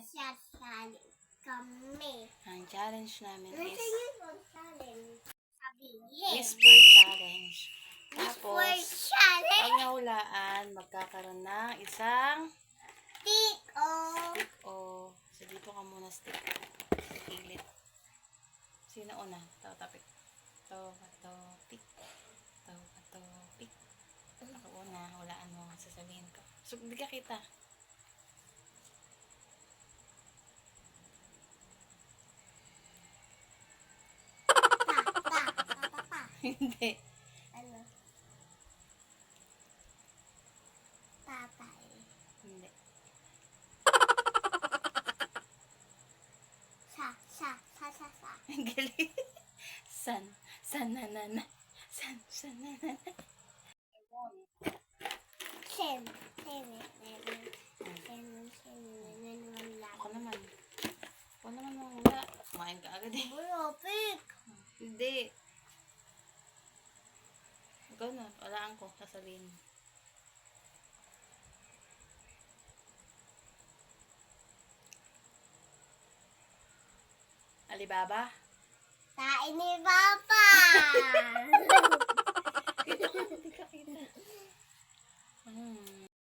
Magsasali kami. Ang challenge namin Ano is yung challenge? Sabihin. whisper challenge. Whisper Tapos, challenge. pag nahulaan, magkakaroon ng isang Stick o. stick o so dito ka muna stick. Sa gilid. Sino una? Tapik. Tapik. Tapik. Ako una, hulaan mo. Sasabihin ko. So, hindi ka kita. Pa. Hindi. Ano? Tatay. Hindi. Sa. Ang galing. Na, na. San, na, na. Sen. Ako naman. Ako naman wala. Kumain ka agad eh. Bulopik. Hindi. Ikaw na. Walaan ko. Sasabihin mo. Alibaba? Tain ni Papa. Hindi ka kita.